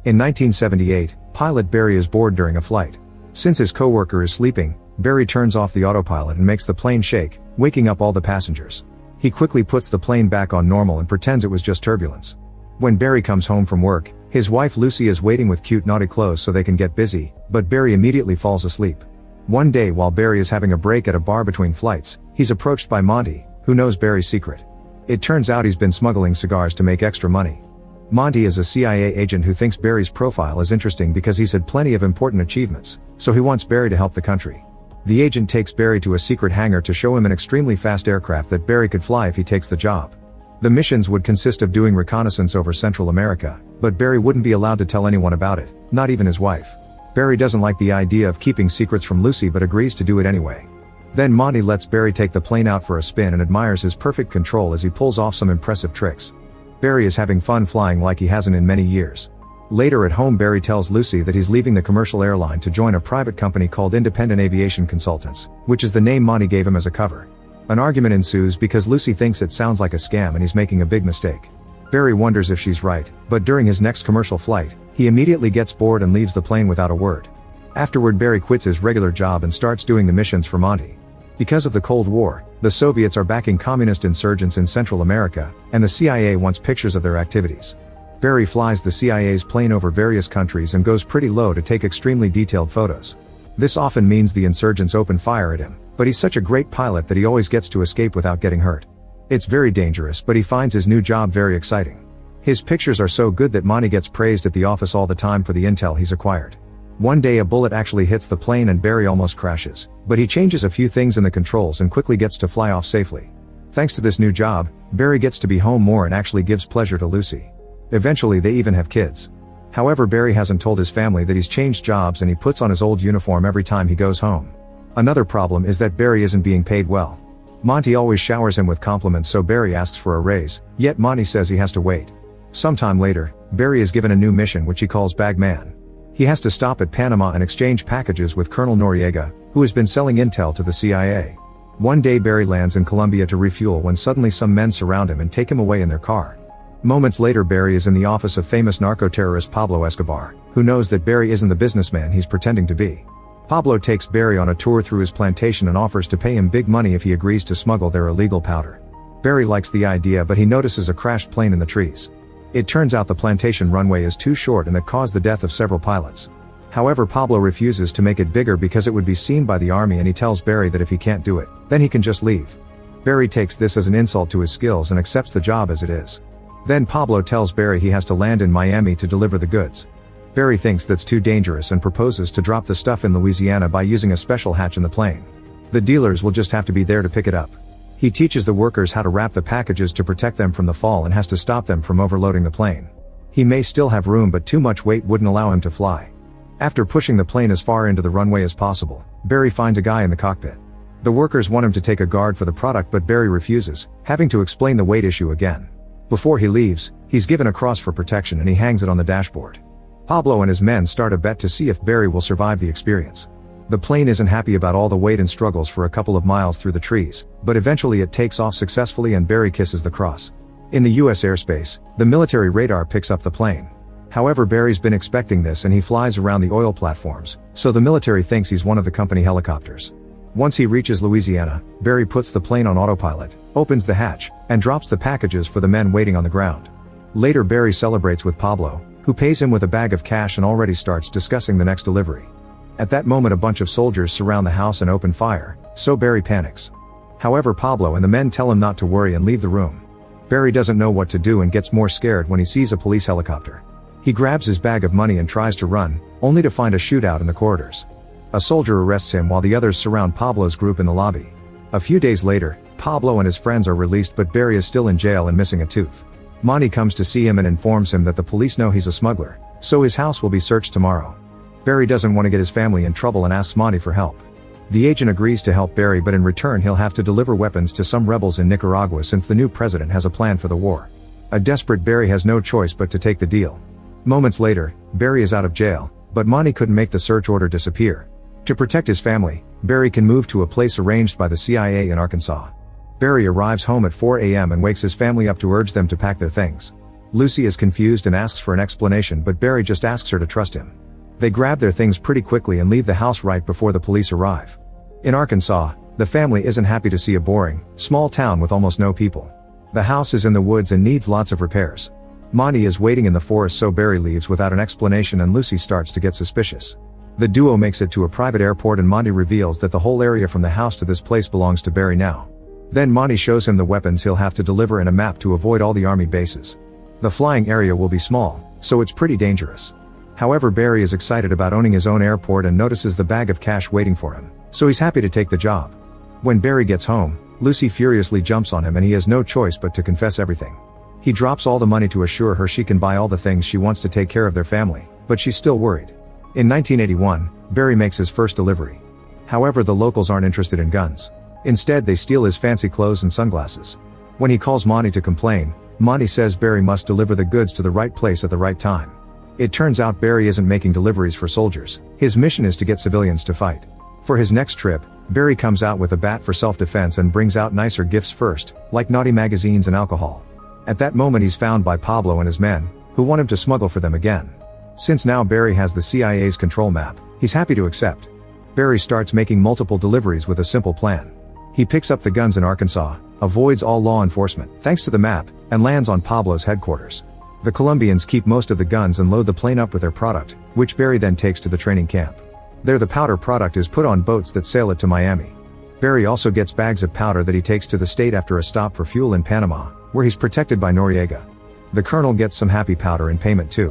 In 1978, pilot Barry is bored during a flight. Since his coworker is sleeping, Barry turns off the autopilot and makes the plane shake, waking up all the passengers. He quickly puts the plane back on normal and pretends it was just turbulence. When Barry comes home from work, his wife Lucy is waiting with cute naughty clothes so they can get busy, but Barry immediately falls asleep. One day while Barry is having a break at a bar between flights, he's approached by Monty, who knows Barry's secret. It turns out he's been smuggling cigars to make extra money. Monty is a CIA agent who thinks Barry's profile is interesting because he's had plenty of important achievements, so he wants Barry to help the country. The agent takes Barry to a secret hangar to show him an extremely fast aircraft that Barry could fly if he takes the job. The missions would consist of doing reconnaissance over Central America, but Barry wouldn't be allowed to tell anyone about it, not even his wife. Barry doesn't like the idea of keeping secrets from Lucy but agrees to do it anyway. Then Monty lets Barry take the plane out for a spin and admires his perfect control as he pulls off some impressive tricks. Barry is having fun flying like he hasn't in many years. Later at home, Barry tells Lucy that he's leaving the commercial airline to join a private company called Independent Aviation Consultants, which is the name Monty gave him as a cover. An argument ensues because Lucy thinks it sounds like a scam and he's making a big mistake. Barry wonders if she's right, but during his next commercial flight, he immediately gets bored and leaves the plane without a word. Afterward, Barry quits his regular job and starts doing the missions for Monty. Because of the Cold War, the Soviets are backing communist insurgents in Central America, and the CIA wants pictures of their activities. Barry flies the CIA's plane over various countries and goes pretty low to take extremely detailed photos. This often means the insurgents open fire at him, but he's such a great pilot that he always gets to escape without getting hurt. It's very dangerous, but he finds his new job very exciting. His pictures are so good that Monty gets praised at the office all the time for the intel he's acquired. One day a bullet actually hits the plane and Barry almost crashes, but he changes a few things in the controls and quickly gets to fly off safely. Thanks to this new job, Barry gets to be home more and actually gives pleasure to Lucy. Eventually they even have kids. However, Barry hasn't told his family that he's changed jobs and he puts on his old uniform every time he goes home. Another problem is that Barry isn't being paid well. Monty always showers him with compliments, so Barry asks for a raise, yet Monty says he has to wait. Sometime later, Barry is given a new mission which he calls Bag Man. He has to stop at Panama and exchange packages with Colonel Noriega, who has been selling intel to the CIA. One day Barry lands in Colombia to refuel when suddenly some men surround him and take him away in their car. Moments later, Barry is in the office of famous narco-terrorist Pablo Escobar, who knows that Barry isn't the businessman he's pretending to be. Pablo takes Barry on a tour through his plantation and offers to pay him big money if he agrees to smuggle their illegal powder. Barry likes the idea, but he notices a crashed plane in the trees. It turns out the plantation runway is too short and that caused the death of several pilots. However, Pablo refuses to make it bigger because it would be seen by the army, and he tells Barry that if he can't do it, then he can just leave. Barry takes this as an insult to his skills and accepts the job as it is. Then Pablo tells Barry he has to land in Miami to deliver the goods. Barry thinks that's too dangerous and proposes to drop the stuff in Louisiana by using a special hatch in the plane. The dealers will just have to be there to pick it up. He teaches the workers how to wrap the packages to protect them from the fall and has to stop them from overloading the plane. He may still have room, but too much weight wouldn't allow him to fly. After pushing the plane as far into the runway as possible, Barry finds a guy in the cockpit. The workers want him to take a guard for the product, but Barry refuses, having to explain the weight issue again. Before he leaves, he's given a cross for protection and he hangs it on the dashboard. Pablo and his men start a bet to see if Barry will survive the experience. The plane isn't happy about all the weight and struggles for a couple of miles through the trees, but eventually it takes off successfully and Barry kisses the cross. In the US airspace, the military radar picks up the plane. However, Barry's been expecting this and he flies around the oil platforms, so the military thinks he's one of the company helicopters. Once he reaches Louisiana, Barry puts the plane on autopilot, opens the hatch, and drops the packages for the men waiting on the ground. Later, Barry celebrates with Pablo, who pays him with a bag of cash and already starts discussing the next delivery. At that moment, a bunch of soldiers surround the house and open fire, so Barry panics. However, Pablo and the men tell him not to worry and leave the room. Barry doesn't know what to do and gets more scared when he sees a police helicopter. He grabs his bag of money and tries to run, only to find a shootout in the corridors. A soldier arrests him while the others surround Pablo's group in the lobby. A few days later, Pablo and his friends are released, but Barry is still in jail and missing a tooth. Monty comes to see him and informs him that the police know he's a smuggler, so his house will be searched tomorrow. Barry doesn't want to get his family in trouble and asks Monty for help. The agent agrees to help Barry, but in return he'll have to deliver weapons to some rebels in Nicaragua since the new president has a plan for the war. A desperate Barry has no choice but to take the deal. Moments later, Barry is out of jail, but Monty couldn't make the search order disappear. To protect his family, Barry can move to a place arranged by the CIA in Arkansas. Barry arrives home at 4 a.m. and wakes his family up to urge them to pack their things. Lucy is confused and asks for an explanation, but Barry just asks her to trust him. They grab their things pretty quickly and leave the house right before the police arrive. In Arkansas, the family isn't happy to see a boring, small town with almost no people. The house is in the woods and needs lots of repairs. Monty is waiting in the forest, so Barry leaves without an explanation and Lucy starts to get suspicious. The duo makes it to a private airport and Monty reveals that the whole area from the house to this place belongs to Barry now. Then Monty shows him the weapons he'll have to deliver and a map to avoid all the army bases. The flying area will be small, so it's pretty dangerous. However, Barry is excited about owning his own airport and notices the bag of cash waiting for him, so he's happy to take the job. When Barry gets home, Lucy furiously jumps on him and he has no choice but to confess everything. He drops all the money to assure her she can buy all the things she wants to take care of their family, but she's still worried. In 1981, Barry makes his first delivery. However, the locals aren't interested in guns. Instead, they steal his fancy clothes and sunglasses. When he calls Monty to complain, Monty says Barry must deliver the goods to the right place at the right time. It turns out Barry isn't making deliveries for soldiers. His mission is to get civilians to fight. For his next trip, Barry comes out with a bat for self-defense and brings out nicer gifts first, like naughty magazines and alcohol. At that moment he's found by Pablo and his men, who want him to smuggle for them again. Since now Barry has the CIA's control map, he's happy to accept. Barry starts making multiple deliveries with a simple plan. He picks up the guns in Arkansas, avoids all law enforcement, thanks to the map, and lands on Pablo's headquarters. The Colombians keep most of the guns and load the plane up with their product, which Barry then takes to the training camp. There the powder product is put on boats that sail it to Miami. Barry also gets bags of powder that he takes to the state after a stop for fuel in Panama, where he's protected by Noriega. The colonel gets some happy powder in payment too.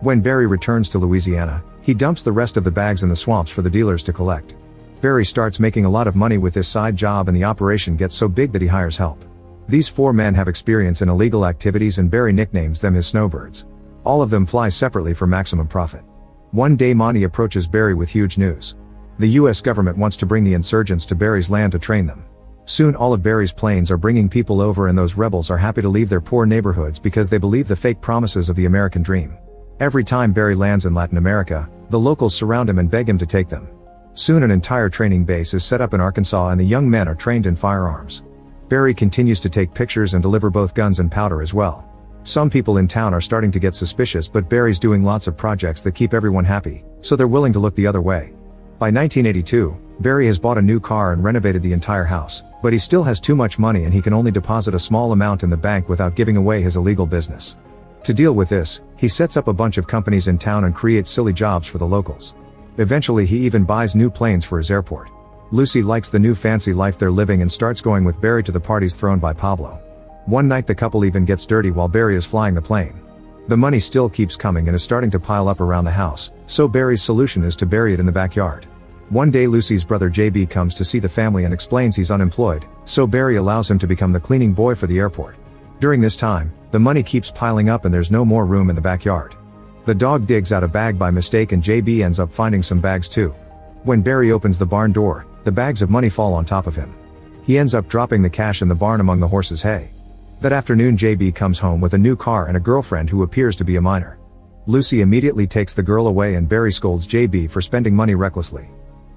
When Barry returns to Louisiana, he dumps the rest of the bags in the swamps for the dealers to collect. Barry starts making a lot of money with this side job and the operation gets so big that he hires help. These 4 men have experience in illegal activities and Barry nicknames them his snowbirds. All of them fly separately for maximum profit. One day Monty approaches Barry with huge news. The US government wants to bring the insurgents to Barry's land to train them. Soon all of Barry's planes are bringing people over and those rebels are happy to leave their poor neighborhoods because they believe the fake promises of the American dream. Every time Barry lands in Latin America, the locals surround him and beg him to take them. Soon an entire training base is set up in Arkansas and the young men are trained in firearms. Barry continues to take pictures and deliver both guns and powder as well. Some people in town are starting to get suspicious, but Barry's doing lots of projects that keep everyone happy, so they're willing to look the other way. By 1982, Barry has bought a new car and renovated the entire house, but he still has too much money and he can only deposit a small amount in the bank without giving away his illegal business. To deal with this, he sets up a bunch of companies in town and creates silly jobs for the locals. Eventually he even buys new planes for his airport. Lucy likes the new fancy life they're living and starts going with Barry to the parties thrown by Pablo. One night the couple even gets dirty while Barry is flying the plane. The money still keeps coming and is starting to pile up around the house, so Barry's solution is to bury it in the backyard. One day Lucy's brother JB comes to see the family and explains he's unemployed, so Barry allows him to become the cleaning boy for the airport. During this time, the money keeps piling up and there's no more room in the backyard. The dog digs out a bag by mistake and JB ends up finding some bags too. When Barry opens the barn door, the bags of money fall on top of him. He ends up dropping the cash in the barn among the horses' hay. That afternoon JB comes home with a new car and a girlfriend who appears to be a minor. Lucy immediately takes the girl away and Barry scolds JB for spending money recklessly.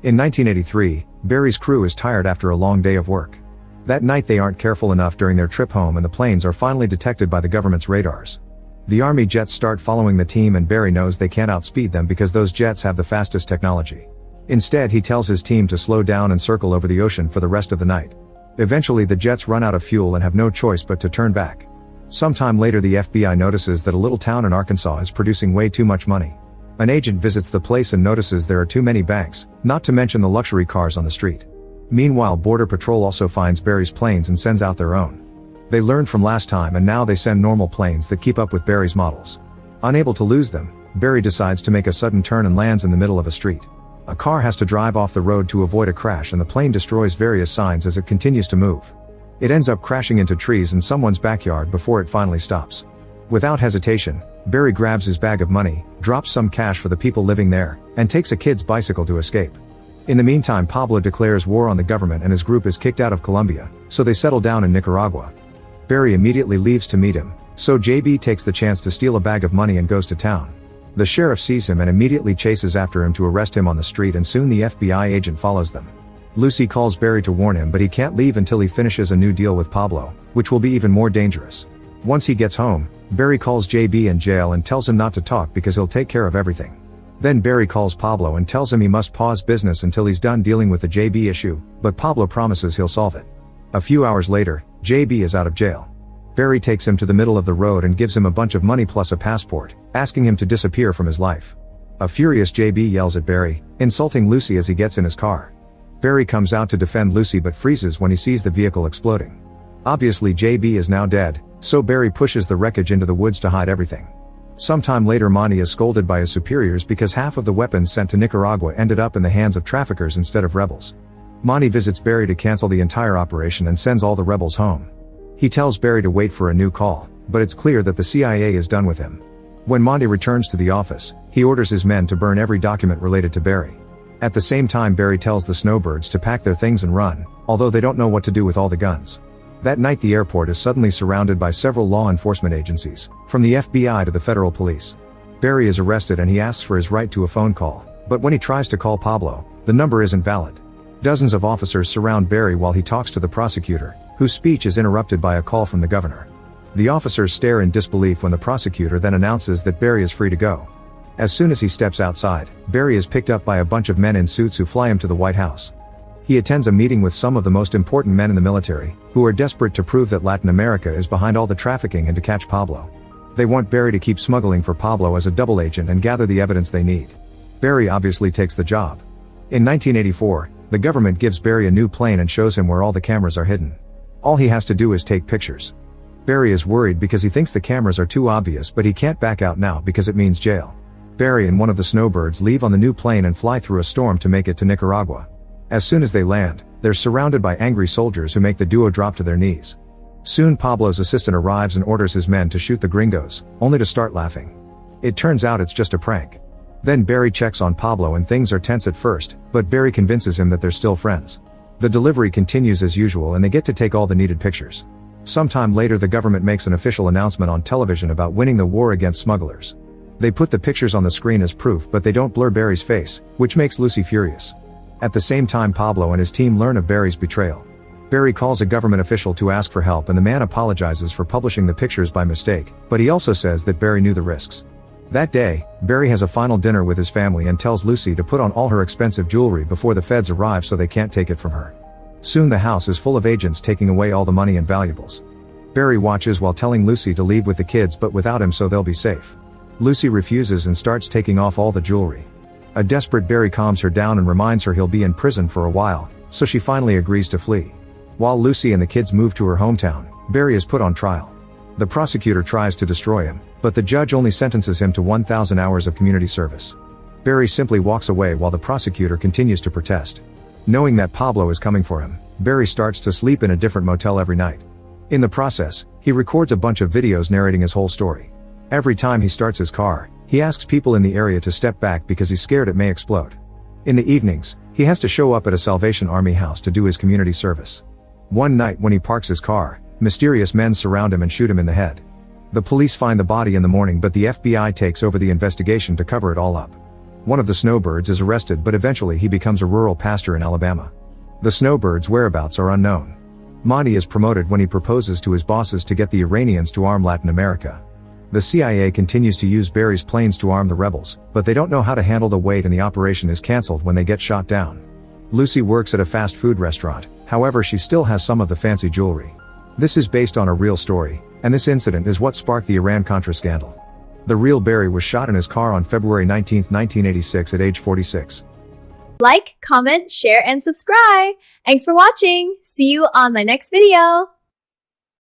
In 1983, Barry's crew is tired after a long day of work. That night they aren't careful enough during their trip home and the planes are finally detected by the government's radars. The army jets start following the team and Barry knows they can't outspeed them because those jets have the fastest technology. Instead he tells his team to slow down and circle over the ocean for the rest of the night. Eventually the jets run out of fuel and have no choice but to turn back. Sometime later the FBI notices that a little town in Arkansas is producing way too much money. An agent visits the place and notices there are too many banks, not to mention the luxury cars on the street. Meanwhile Border Patrol also finds Barry's planes and sends out their own. They learned from last time and now they send normal planes that keep up with Barry's models. Unable to lose them, Barry decides to make a sudden turn and lands in the middle of a street. A car has to drive off the road to avoid a crash and the plane destroys various signs as it continues to move. It ends up crashing into trees in someone's backyard before it finally stops. Without hesitation, Barry grabs his bag of money, drops some cash for the people living there, and takes a kid's bicycle to escape. In the meantime Pablo declares war on the government and his group is kicked out of Colombia, so they settle down in Nicaragua. Barry immediately leaves to meet him, so JB takes the chance to steal a bag of money and goes to town. The sheriff sees him and immediately chases after him to arrest him on the street and soon the FBI agent follows them. Lucy calls Barry to warn him but he can't leave until he finishes a new deal with Pablo, which will be even more dangerous. Once he gets home, Barry calls JB in jail and tells him not to talk because he'll take care of everything. Then Barry calls Pablo and tells him he must pause business until he's done dealing with the JB issue, but Pablo promises he'll solve it. A few hours later, JB is out of jail. Barry takes him to the middle of the road and gives him a bunch of money plus a passport, asking him to disappear from his life. A furious JB yells at Barry, insulting Lucy as he gets in his car. Barry comes out to defend Lucy but freezes when he sees the vehicle exploding. Obviously JB is now dead, so Barry pushes the wreckage into the woods to hide everything. Sometime later Monty is scolded by his superiors because half of the weapons sent to Nicaragua ended up in the hands of traffickers instead of rebels. Monty visits Barry to cancel the entire operation and sends all the rebels home. He tells Barry to wait for a new call, but it's clear that the CIA is done with him. When Monty returns to the office, he orders his men to burn every document related to Barry. At the same time Barry tells the snowbirds to pack their things and run, although they don't know what to do with all the guns. That night the airport is suddenly surrounded by several law enforcement agencies, from the FBI to the federal police. Barry is arrested and he asks for his right to a phone call, but when he tries to call Pablo, the number isn't valid. Dozens of officers surround Barry while he talks to the prosecutor, whose speech is interrupted by a call from the governor. The officers stare in disbelief when the prosecutor then announces that Barry is free to go. As soon as he steps outside, Barry is picked up by a bunch of men in suits who fly him to the White House. He attends a meeting with some of the most important men in the military, who are desperate to prove that Latin America is behind all the trafficking and to catch Pablo. They want Barry to keep smuggling for Pablo as a double agent and gather the evidence they need. Barry obviously takes the job. In 1984, the government gives Barry a new plane and shows him where all the cameras are hidden. All he has to do is take pictures. Barry is worried because he thinks the cameras are too obvious, but he can't back out now because it means jail. Barry and one of the snowbirds leave on the new plane and fly through a storm to make it to Nicaragua. As soon as they land, they're surrounded by angry soldiers who make the duo drop to their knees. Soon Pablo's assistant arrives and orders his men to shoot the gringos, only to start laughing. It turns out it's just a prank. Then Barry checks on Pablo and things are tense at first, but Barry convinces him that they're still friends. The delivery continues as usual and they get to take all the needed pictures. Sometime later the government makes an official announcement on television about winning the war against smugglers. They put the pictures on the screen as proof, but they don't blur Barry's face, which makes Lucy furious. At the same time Pablo and his team learn of Barry's betrayal. Barry calls a government official to ask for help and the man apologizes for publishing the pictures by mistake, but he also says that Barry knew the risks. That day, Barry has a final dinner with his family and tells Lucy to put on all her expensive jewelry before the feds arrive so they can't take it from her. Soon the house is full of agents taking away all the money and valuables. Barry watches while telling Lucy to leave with the kids but without him so they'll be safe. Lucy refuses and starts taking off all the jewelry. A desperate Barry calms her down and reminds her he'll be in prison for a while, so she finally agrees to flee. While Lucy and the kids move to her hometown, Barry is put on trial. The prosecutor tries to destroy him, but the judge only sentences him to 1,000 hours of community service. Barry simply walks away while the prosecutor continues to protest. Knowing that Pablo is coming for him, Barry starts to sleep in a different motel every night. In the process, he records a bunch of videos narrating his whole story. Every time he starts his car, he asks people in the area to step back because he's scared it may explode. In the evenings, he has to show up at a Salvation Army house to do his community service. One night when he parks his car, mysterious men surround him and shoot him in the head. The police find the body in the morning but the FBI takes over the investigation to cover it all up. One of the snowbirds is arrested but eventually he becomes a rural pastor in Alabama. The snowbird's whereabouts are unknown. Monty is promoted when he proposes to his bosses to get the Iranians to arm Latin America. The CIA continues to use Barry's planes to arm the rebels, but they don't know how to handle the weight and the operation is cancelled when they get shot down. Lucy works at a fast food restaurant, however she still has some of the fancy jewelry. This is based on a real story, and this incident is what sparked the Iran-Contra scandal. The real Barry was shot in his car on February 19, 1986 at age 46. Like, comment, share, and subscribe. Thanks for watching. See you on my next video.